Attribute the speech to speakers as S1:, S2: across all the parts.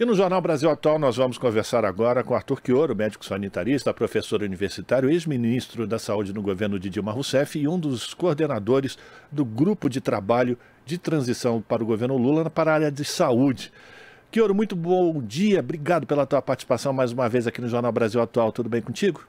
S1: E no Jornal Brasil Atual nós vamos conversar agora com Arthur Quioro, médico sanitarista, professor universitário, ex-ministro da Saúde no governo de Dilma Rousseff e um dos coordenadores do grupo de trabalho de transição para o governo Lula para a área de saúde. Quioro, muito bom dia, obrigado pela tua participação mais uma vez aqui no Jornal Brasil Atual, tudo bem contigo?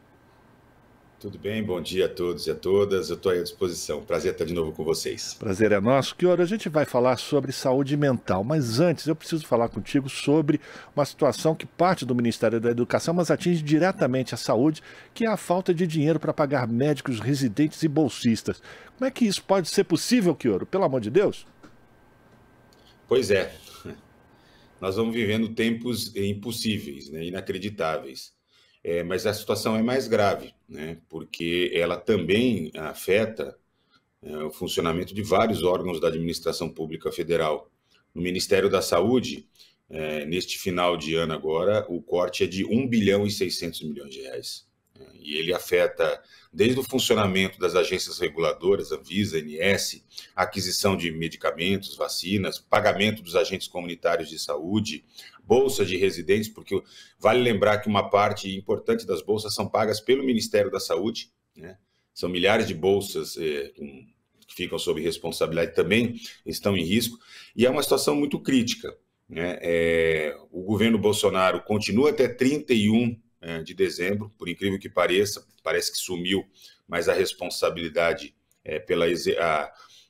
S2: Tudo bem, bom dia a todos e a todas, eu estou à disposição, prazer estar de novo com vocês.
S1: Prazer é nosso. Quioro, a gente vai falar sobre saúde mental, mas antes eu preciso falar contigo sobre uma situação que parte do Ministério da Educação, mas atinge diretamente a saúde, que é a falta de dinheiro para pagar médicos, residentes e bolsistas. Como é que isso pode ser possível, Quioro? Pelo amor de Deus?
S2: Pois é, nós vamos vivendo tempos impossíveis, né, inacreditáveis. Mas a situação é mais grave, né, porque ela também afeta o funcionamento de vários órgãos da administração pública federal. No Ministério da Saúde, neste final de ano agora, o corte é de 1 bilhão e 600 milhões de reais. E ele afeta desde o funcionamento das agências reguladoras, Anvisa, ANS, aquisição de medicamentos, vacinas, pagamento dos agentes comunitários de saúde, bolsa de residentes, porque vale lembrar que uma parte importante das bolsas são pagas pelo Ministério da Saúde, né? São milhares de bolsas que ficam sob responsabilidade, também estão em risco, e é uma situação muito crítica, né? O governo Bolsonaro continua até 31 de dezembro, por incrível que pareça, parece que sumiu, mas a responsabilidade pela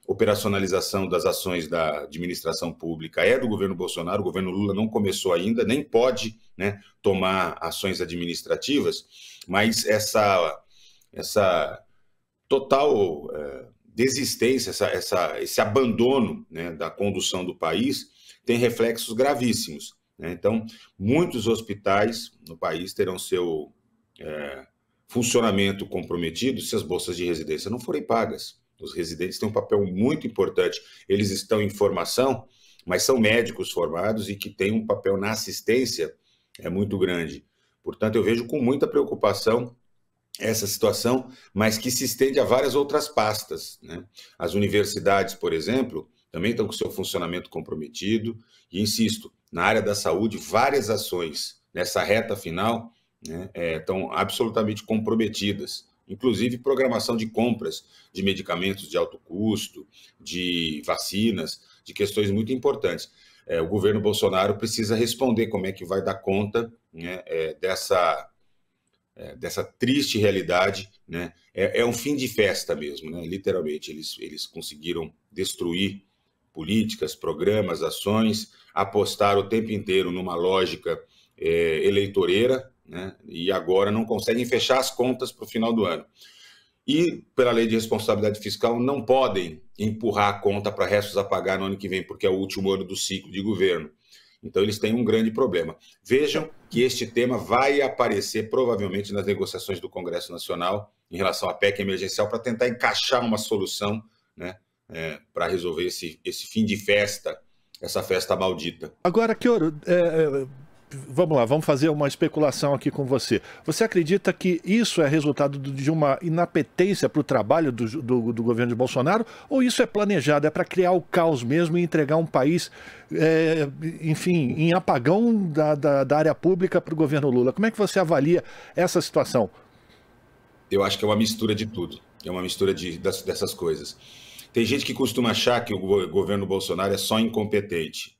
S2: operacionalização das ações da administração pública é do governo Bolsonaro. O governo Lula não começou ainda, nem pode, né, tomar ações administrativas, mas essa total desistência, esse abandono, né, da condução do país tem reflexos gravíssimos. Então, muitos hospitais no país terão seu funcionamento comprometido se as bolsas de residência não forem pagas. Os residentes têm um papel muito importante. Eles estão em formação, mas são médicos formados e que têm um papel na assistência muito grande. Portanto, eu vejo com muita preocupação essa situação, mas que se estende a várias outras pastas, né? As universidades, por exemplo, também estão com seu funcionamento comprometido e, insisto, na área da saúde, várias ações nessa reta final, né, estão absolutamente comprometidas, inclusive programação de compras de medicamentos de alto custo, de vacinas, de questões muito importantes. O governo Bolsonaro precisa responder como é que vai dar conta, né, dessa triste realidade, né? É um fim de festa mesmo, né? Literalmente, eles conseguiram destruir políticas, programas, ações, apostaram o tempo inteiro numa lógica eleitoreira, né? E agora não conseguem fechar as contas para o final do ano. E, pela lei de responsabilidade fiscal, não podem empurrar a conta para restos a pagar no ano que vem, porque é o último ano do ciclo de governo. Então, eles têm um grande problema. Vejam que este tema vai aparecer provavelmente nas negociações do Congresso Nacional em relação à PEC emergencial para tentar encaixar uma solução, né, para resolver esse fim de festa, essa festa maldita.
S1: Agora, Quioro, vamos lá, vamos fazer uma especulação aqui com você. Você acredita que isso é resultado de uma inapetência para o trabalho do governo de Bolsonaro? Ou isso é planejado, é para criar o caos mesmo e entregar um país, enfim, em apagão da área pública para o governo Lula? Como é que você avalia essa situação?
S2: Eu acho que é uma mistura de tudo, é uma mistura dessas coisas. Tem gente que costuma achar que o governo Bolsonaro é só incompetente.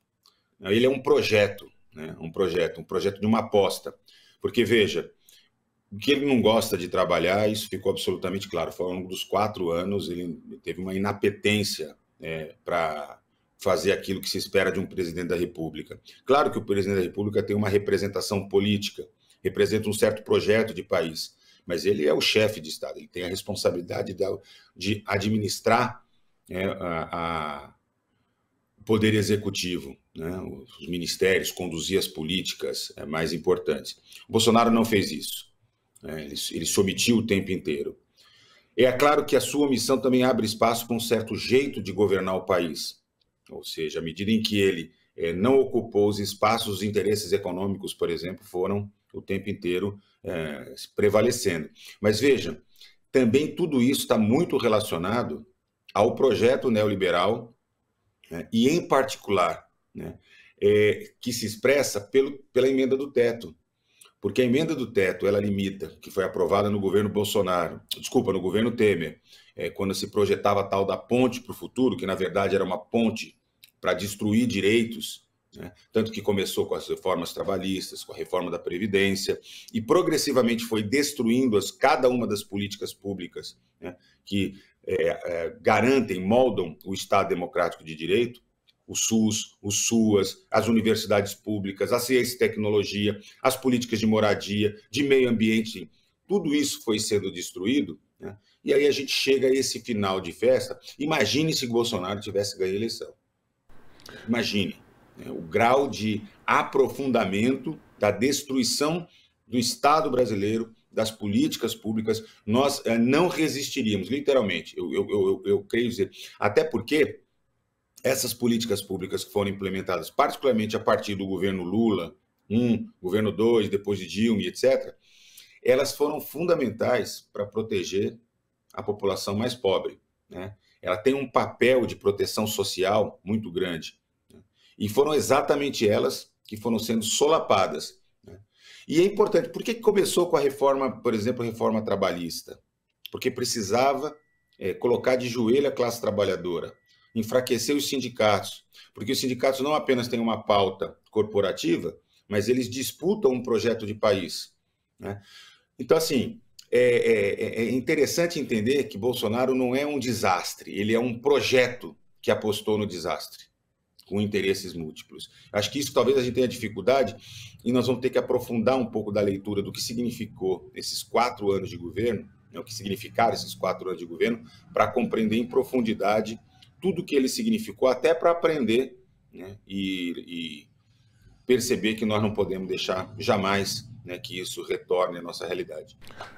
S2: Ele é um projeto, né? Um projeto de uma aposta. Porque, veja, o que ele não gosta de trabalhar, isso ficou absolutamente claro. Foi ao longo dos 4 anos, ele teve uma inapetência para fazer aquilo que se espera de um presidente da República. Claro que o presidente da República tem uma representação política, representa um certo projeto de país, mas ele é o chefe de Estado, ele tem a responsabilidade de administrar o poder executivo, né, os ministérios, conduzir as políticas mais importantes. O Bolsonaro não fez isso, né, ele se omitiu o tempo inteiro. É claro que a sua omissão também abre espaço para um certo jeito de governar o país, ou seja, à medida em que ele não ocupou os espaços, os interesses econômicos, por exemplo, foram o tempo inteiro prevalecendo. Mas veja, também tudo isso está muito relacionado ao projeto neoliberal, né, e, em particular, né, que se expressa pela emenda do teto. Porque a emenda do teto, ela limita, que foi aprovada no governo Bolsonaro, desculpa, no governo Temer, quando se projetava a tal da ponte para o futuro, que na verdade era uma ponte para destruir direitos, né? Tanto que começou com as reformas trabalhistas, com a reforma da Previdência, e progressivamente foi destruindo cada uma das políticas públicas, né, que garantem, moldam o Estado democrático de direito, o SUS, o SUAS, as universidades públicas, a ciência e tecnologia, as políticas de moradia, de meio ambiente, tudo isso foi sendo destruído, né? E aí a gente chega a esse final de festa. Imagine se Bolsonaro tivesse ganho a eleição. Imagine, né, o grau de aprofundamento da destruição do Estado brasileiro, das políticas públicas. Nós não resistiríamos, literalmente, eu creio dizer, até porque essas políticas públicas que foram implementadas, particularmente a partir do governo Lula, governo 2, depois de Dilma, etc., elas foram fundamentais para proteger a população mais pobre, né? Ela tem um papel de proteção social muito grande, né? E foram exatamente elas que foram sendo solapadas, né? E é importante, por que começou com a reforma, por exemplo, a reforma trabalhista? Porque precisava colocar de joelho a classe trabalhadora, enfraquecer os sindicatos, porque os sindicatos não apenas têm uma pauta corporativa, mas eles disputam um projeto de país, né? Então, assim, é interessante entender que Bolsonaro não é um desastre, ele é um projeto que apostou no desastre, com interesses múltiplos. Acho que isso talvez a gente tenha dificuldade e nós vamos ter que aprofundar um pouco da leitura do que significou esses 4 anos de governo, né, o que significaram esses 4 anos de governo, para compreender em profundidade tudo que ele significou, até para aprender, né, e perceber que nós não podemos deixar jamais, né, que isso retorne à nossa realidade.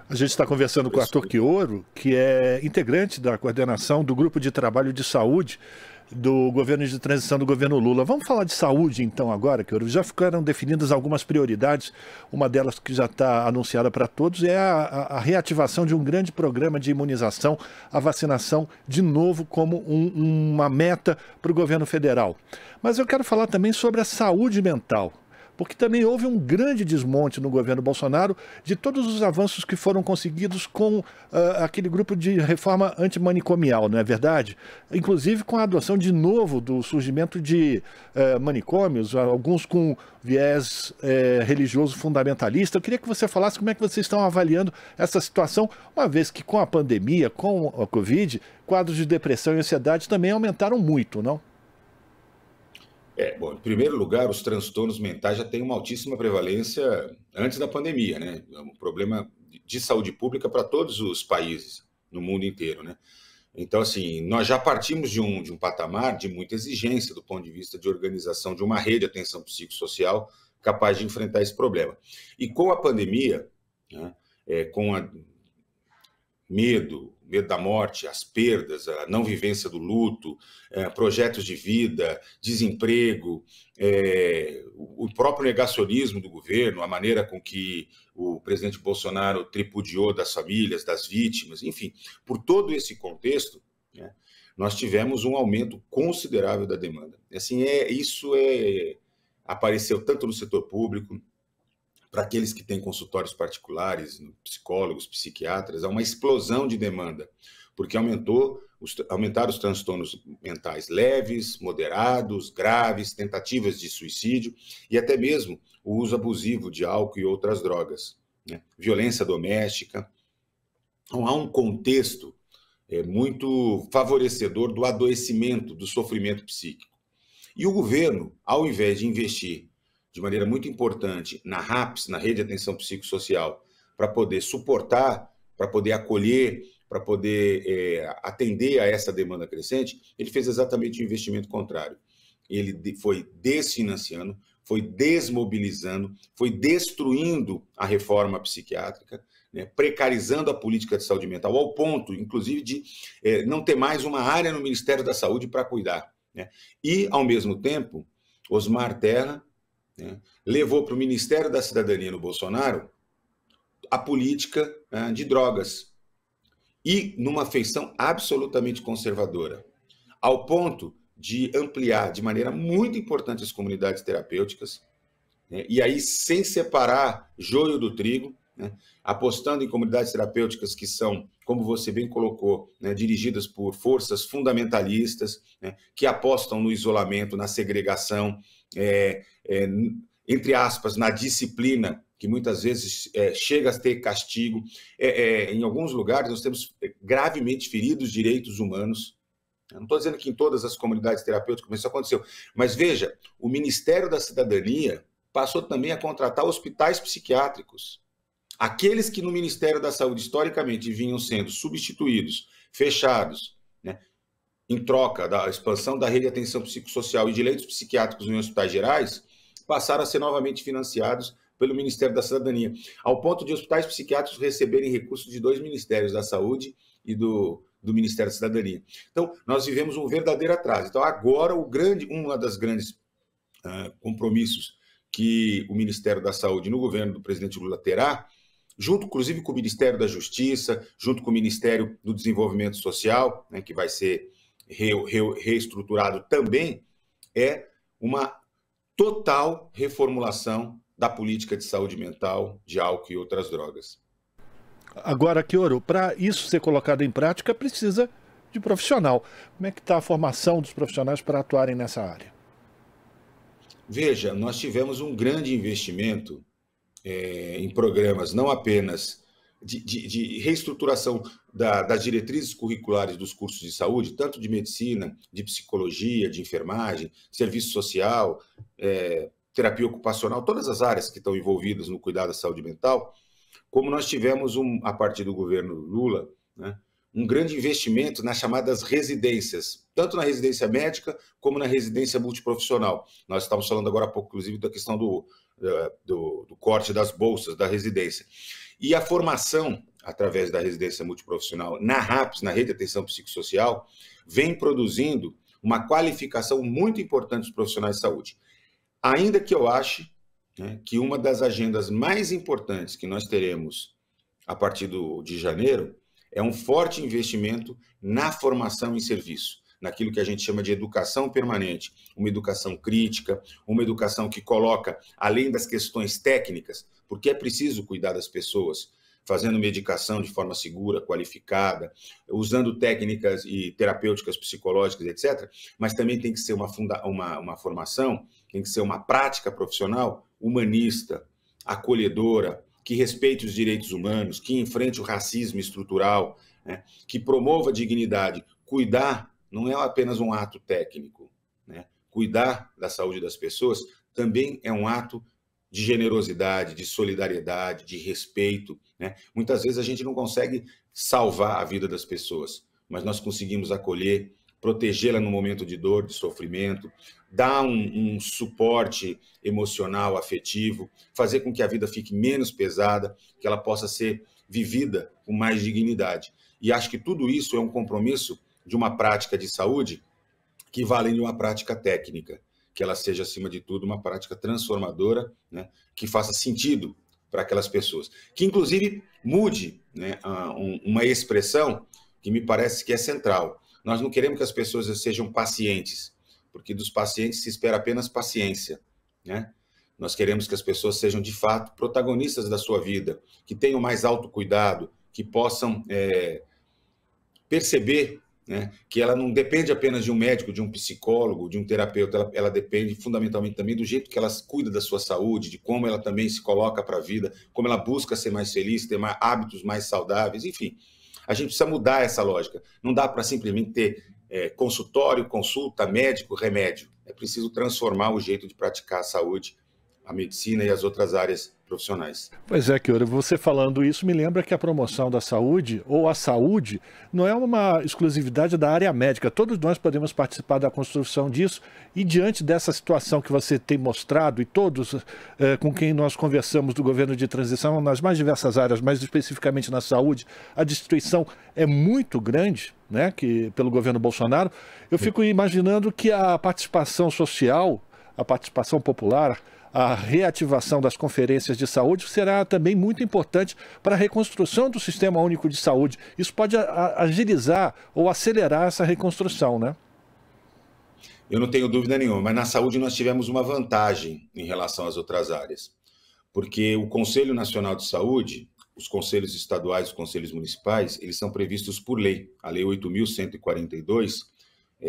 S1: A gente está conversando com o Arthur Quioro, que é integrante da coordenação do Grupo de Trabalho de Saúde do governo de transição do governo Lula. Vamos falar de saúde então agora, Quioro. Já ficaram definidas algumas prioridades, uma delas que já está anunciada para todos é a reativação de um grande programa de imunização, a vacinação de novo como uma meta para o governo federal. Mas eu quero falar também sobre a saúde mental, porque também houve um grande desmonte no governo Bolsonaro de todos os avanços que foram conseguidos com aquele grupo de reforma antimanicomial, não é verdade? Inclusive com a adoção de novo do surgimento de manicômios, alguns com viés religioso fundamentalista. Eu queria que você falasse como é que vocês estão avaliando essa situação, uma vez que com a pandemia, com a Covid, quadros de depressão e ansiedade também aumentaram muito, não?
S2: Bom, em primeiro lugar, os transtornos mentais já têm uma altíssima prevalência antes da pandemia, né? É um problema de saúde pública para todos os países no mundo inteiro, né? Então, assim, nós já partimos de um patamar de muita exigência do ponto de vista de organização de uma rede de atenção psicossocial capaz de enfrentar esse problema. E com a pandemia, né, com a medo da morte, as perdas, a não vivência do luto, projetos de vida, desemprego, o próprio negacionismo do governo, a maneira com que o presidente Bolsonaro tripudiou das famílias, das vítimas, enfim, por todo esse contexto, né, nós tivemos um aumento considerável da demanda. Assim, isso apareceu tanto no setor público, para aqueles que têm consultórios particulares, psicólogos, psiquiatras, há uma explosão de demanda, porque aumentaram os transtornos mentais leves, moderados, graves, tentativas de suicídio e até mesmo o uso abusivo de álcool e outras drogas, né? Violência doméstica. Então, há um contexto muito favorecedor do adoecimento, do sofrimento psíquico. E o governo, ao invés de investir de maneira muito importante na RAPS, na Rede de Atenção Psicossocial, para poder suportar, para poder acolher, para poder atender a essa demanda crescente, ele fez exatamente o investimento contrário. Ele foi desfinanciando, foi desmobilizando, foi destruindo a reforma psiquiátrica, né, precarizando a política de saúde mental, ao ponto, inclusive, de não ter mais uma área no Ministério da Saúde para cuidar, né? E, ao mesmo tempo, Osmar Terra, né, levou para o Ministério da Cidadania no Bolsonaro a política de drogas e numa feição absolutamente conservadora, ao ponto de ampliar de maneira muito importante as comunidades terapêuticas, né? E aí sem separar joio do trigo, né? Apostando em comunidades terapêuticas que são, como você bem colocou, né, dirigidas por forças fundamentalistas, né, que apostam no isolamento, na segregação, entre aspas, na disciplina, que muitas vezes chega a ter castigo. Em alguns lugares nós temos gravemente feridos direitos humanos. Eu não estou dizendo que em todas as comunidades terapêuticas isso aconteceu, mas veja, o Ministério da Cidadania passou também a contratar hospitais psiquiátricos. Aqueles que no Ministério da Saúde, historicamente, vinham sendo substituídos, fechados, né, em troca da expansão da rede de atenção psicossocial e de leitos psiquiátricos em hospitais gerais, passaram a ser novamente financiados pelo Ministério da Cidadania, ao ponto de hospitais psiquiátricos receberem recursos de 2 ministérios, da Saúde e do Ministério da Cidadania. Então, nós vivemos um verdadeiro atraso. Então, agora, um dos grandes compromissos que o Ministério da Saúde no governo do presidente Lula terá, junto, inclusive, com o Ministério da Justiça, junto com o Ministério do Desenvolvimento Social, né, que vai ser reestruturado também, é uma total reformulação da política de saúde mental, de álcool e outras drogas.
S1: Agora, Chioro, para isso ser colocado em prática, precisa de profissional. Como é que está a formação dos profissionais para atuarem nessa área?
S2: Veja, nós tivemos um grande investimento em programas, não apenas de reestruturação das diretrizes curriculares dos cursos de saúde, tanto de medicina, de psicologia, de enfermagem, serviço social, terapia ocupacional, todas as áreas que estão envolvidas no cuidado da saúde mental, como nós tivemos, a partir do governo Lula, né, um grande investimento nas chamadas residências, tanto na residência médica como na residência multiprofissional. Nós estávamos falando agora há pouco, inclusive, da questão do corte das bolsas da residência. E a formação, através da residência multiprofissional, na RAPS, na Rede de Atenção Psicossocial, vem produzindo uma qualificação muito importante dos profissionais de saúde. Ainda que eu ache, né, que uma das agendas mais importantes que nós teremos a partir de janeiro é um forte investimento na formação em serviço, naquilo que a gente chama de educação permanente, uma educação crítica, uma educação que coloca, além das questões técnicas, porque é preciso cuidar das pessoas, fazendo medicação de forma segura, qualificada, usando técnicas e terapêuticas psicológicas, etc., mas também tem que ser uma formação, tem que ser uma prática profissional humanista, acolhedora, que respeite os direitos humanos, que enfrente o racismo estrutural, né, que promova a dignidade. Cuidar não é apenas um ato técnico, né? Cuidar da saúde das pessoas também é um ato de generosidade, de solidariedade, de respeito, né? Muitas vezes a gente não consegue salvar a vida das pessoas, mas nós conseguimos acolher, protegê-la no momento de dor, de sofrimento, dar um suporte emocional, afetivo, fazer com que a vida fique menos pesada, que ela possa ser vivida com mais dignidade. E acho que tudo isso é um compromisso de uma prática de saúde que vai além de uma prática técnica, que ela seja, acima de tudo, uma prática transformadora, né, que faça sentido para aquelas pessoas. Que, inclusive, mude, né, uma expressão que me parece que é central. Nós não queremos que as pessoas sejam pacientes, porque dos pacientes se espera apenas paciência, né? Nós queremos que as pessoas sejam, de fato, protagonistas da sua vida, que tenham mais autocuidado, que possam perceber, né, que ela não depende apenas de um médico, de um psicólogo, de um terapeuta, ela depende fundamentalmente também do jeito que ela cuida da sua saúde, de como ela também se coloca para a vida, como ela busca ser mais feliz, ter hábitos mais saudáveis, enfim. A gente precisa mudar essa lógica. Não dá para simplesmente ter consultório, consulta, médico, remédio. É preciso transformar o jeito de praticar a saúde, a medicina e as outras áreas profissionais.
S1: Pois é, Chioro, você falando isso me lembra que a promoção da saúde, ou a saúde, não é uma exclusividade da área médica. Todos nós podemos participar da construção disso e diante dessa situação que você tem mostrado e todos com quem nós conversamos do governo de transição nas mais diversas áreas, mais especificamente na saúde, a destruição é muito grande, né, pelo governo Bolsonaro. Eu fico imaginando que a participação social, a participação popular, a reativação das conferências de saúde será também muito importante para a reconstrução do Sistema Único de Saúde. Isso pode agilizar ou acelerar essa reconstrução, né?
S2: Eu não tenho dúvida nenhuma, mas na saúde nós tivemos uma vantagem em relação às outras áreas, porque o Conselho Nacional de Saúde, os conselhos estaduais, os conselhos municipais, eles são previstos por lei. A Lei 8.142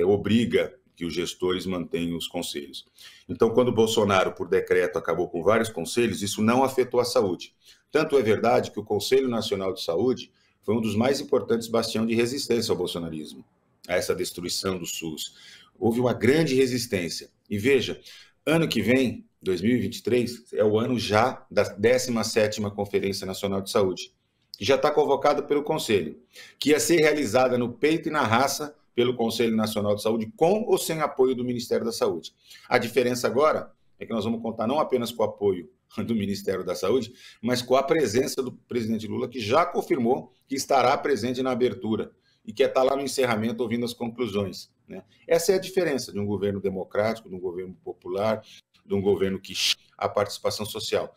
S2: obriga que os gestores mantenham os conselhos. Então, quando o Bolsonaro, por decreto, acabou com vários conselhos, isso não afetou a saúde. Tanto é verdade que o Conselho Nacional de Saúde foi um dos mais importantes bastiões de resistência ao bolsonarismo, a essa destruição do SUS. Houve uma grande resistência. E veja, ano que vem, 2023, é o ano já da 17ª Conferência Nacional de Saúde, que já está convocada pelo Conselho, que ia ser realizada no peito e na raça pelo Conselho Nacional de Saúde, com ou sem apoio do Ministério da Saúde. A diferença agora é que nós vamos contar não apenas com o apoio do Ministério da Saúde, mas com a presença do presidente Lula, que já confirmou que estará presente na abertura e que está lá no encerramento ouvindo as conclusões, né? Essa é a diferença de um governo democrático, de um governo popular, de um governo que a participação social.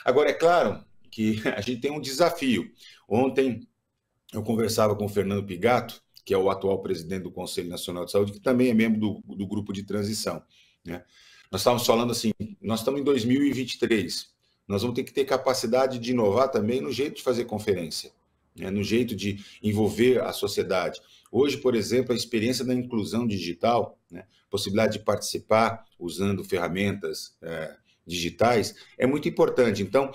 S2: Agora, é claro que a gente tem um desafio. Ontem eu conversava com o Fernando Pigato, que é o atual presidente do Conselho Nacional de Saúde, que também é membro do grupo de transição, né? Nós estávamos falando assim, nós estamos em 2023, nós vamos ter que ter capacidade de inovar também no jeito de fazer conferência, né? No jeito de envolver a sociedade. Hoje, por exemplo, a experiência da inclusão digital, né? Possibilidade de participar usando ferramentas digitais, é muito importante. Então,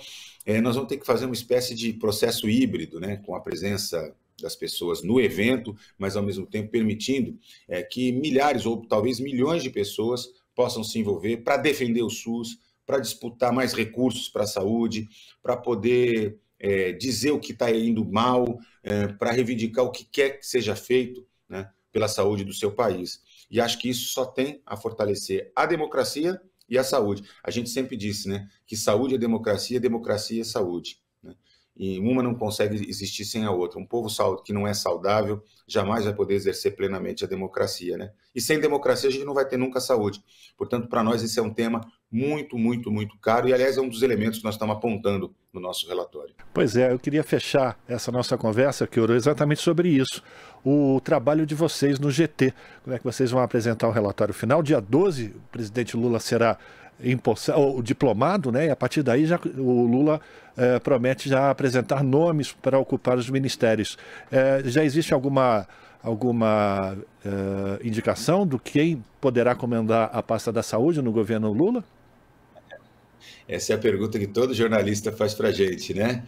S2: nós vamos ter que fazer uma espécie de processo híbrido, né? Com a presença das pessoas no evento, mas ao mesmo tempo permitindo que milhares ou talvez milhões de pessoas possam se envolver para defender o SUS, para disputar mais recursos para a saúde, para poder dizer o que está indo mal, para reivindicar o que quer que seja feito, né, pela saúde do seu país. E acho que isso só tem a fortalecer a democracia e a saúde. A gente sempre disse, né, que saúde é democracia é saúde, né? E uma não consegue existir sem a outra. Um povo que não é saudável jamais vai poder exercer plenamente a democracia, né? E sem democracia a gente não vai ter nunca saúde. Portanto, para nós esse é um tema muito, muito, muito caro e, aliás, é um dos elementos que nós estamos apontando no nosso relatório.
S1: Pois é, eu queria fechar essa nossa conversa, Chioro, exatamente sobre isso. O trabalho de vocês no GT. Como é que vocês vão apresentar o relatório final? Dia 12, o presidente Lula será o diplomado, né? E a partir daí o Lula promete já apresentar nomes para ocupar os ministérios. Já existe alguma indicação do quem poderá comandar a pasta da saúde no governo Lula?
S2: Essa é a pergunta que todo jornalista faz para a gente, né?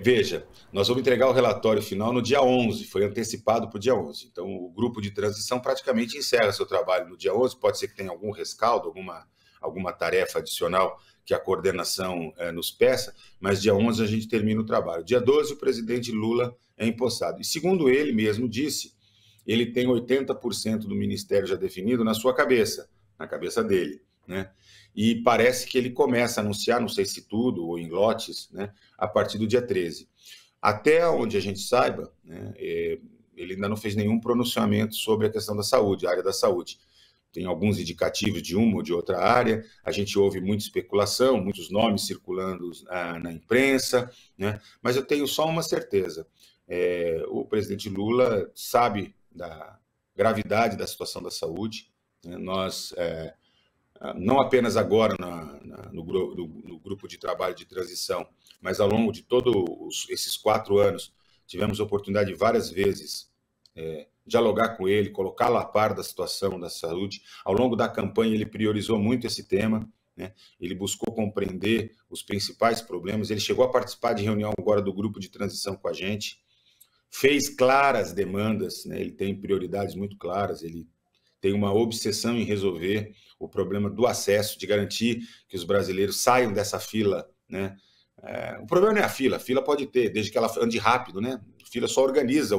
S2: Veja, nós vamos entregar o relatório final no dia 11, foi antecipado para o dia 11. Então, o grupo de transição praticamente encerra seu trabalho no dia 11, pode ser que tenha algum rescaldo, alguma tarefa adicional que a coordenação nos peça, mas dia 11 a gente termina o trabalho. Dia 12 o presidente Lula é empossado. E segundo ele mesmo disse, ele tem 80% do ministério já definido na sua cabeça, na cabeça dele, né? E parece que ele começa a anunciar, não sei se tudo ou em lotes, né, a partir do dia 13. Até onde a gente saiba, né, ele ainda não fez nenhum pronunciamento sobre a questão da saúde, a área da saúde. Tem alguns indicativos de uma ou de outra área, a gente ouve muita especulação, muitos nomes circulando na imprensa, né? Mas eu tenho só uma certeza, o presidente Lula sabe da gravidade da situação da saúde, né? Nós, não apenas agora no grupo de trabalho de transição, mas ao longo de todos esses 4 anos, tivemos a oportunidade várias vezes dialogar com ele, colocá-lo a par da situação da saúde. Ao longo da campanha, ele priorizou muito esse tema, né? Ele buscou compreender os principais problemas, ele chegou a participar de reunião agora do grupo de transição com a gente, fez claras demandas, né? Ele tem prioridades muito claras, ele tem uma obsessão em resolver o problema do acesso, de garantir que os brasileiros saiam dessa fila, né? O problema não é a fila pode ter, desde que ela ande rápido, né? A fila só organiza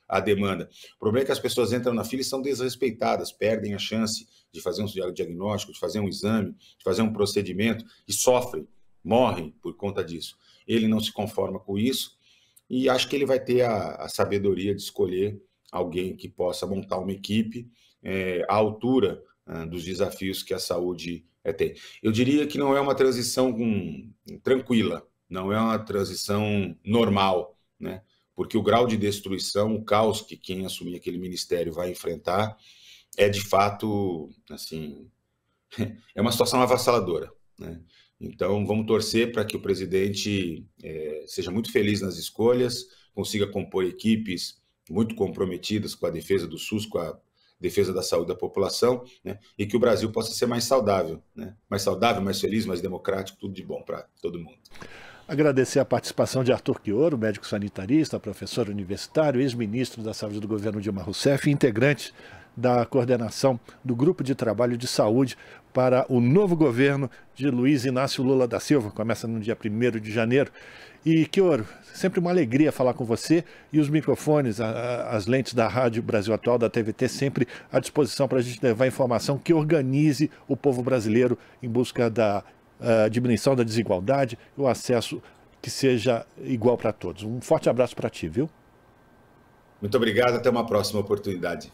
S2: a demanda. O problema é que as pessoas entram na fila e são desrespeitadas, perdem a chance de fazer um diagnóstico, de fazer um exame, de fazer um procedimento e sofrem, morrem por conta disso. Ele não se conforma com isso e acho que ele vai ter a sabedoria de escolher alguém que possa montar uma equipe à altura dos desafios que a saúde tem. Eu diria que não é uma transição tranquila, não é uma transição normal, né? Porque o grau de destruição, o caos que quem assumir aquele ministério vai enfrentar, é de fato, assim, é uma situação avassaladora, né? Então, vamos torcer para que o presidente seja muito feliz nas escolhas, consiga compor equipes muito comprometidas com a defesa do SUS, com a defesa da saúde da população, né? E que o Brasil possa ser mais saudável, né? Mais saudável, mais feliz, mais democrático, tudo de bom para todo mundo.
S1: Agradecer a participação de Arthur Quioro, médico sanitarista, professor universitário, ex-ministro da Saúde do governo Dilma Rousseff e integrante da coordenação do Grupo de Trabalho de Saúde para o novo governo de Luiz Inácio Lula da Silva, começa no dia 1º de janeiro. E, Quioro, sempre uma alegria falar com você, e os microfones, as lentes da Rádio Brasil Atual, da TVT, sempre à disposição para a gente levar informação que organize o povo brasileiro em busca da diminuição da desigualdade e o acesso que seja igual para todos. Um forte abraço para ti, viu?
S2: Muito obrigado, até uma próxima oportunidade.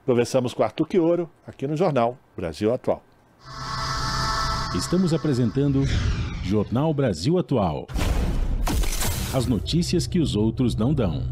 S1: Conversamos com Arthur Quioro, aqui no Jornal Brasil Atual.
S3: Estamos apresentando Jornal Brasil Atual. As notícias que os outros não dão.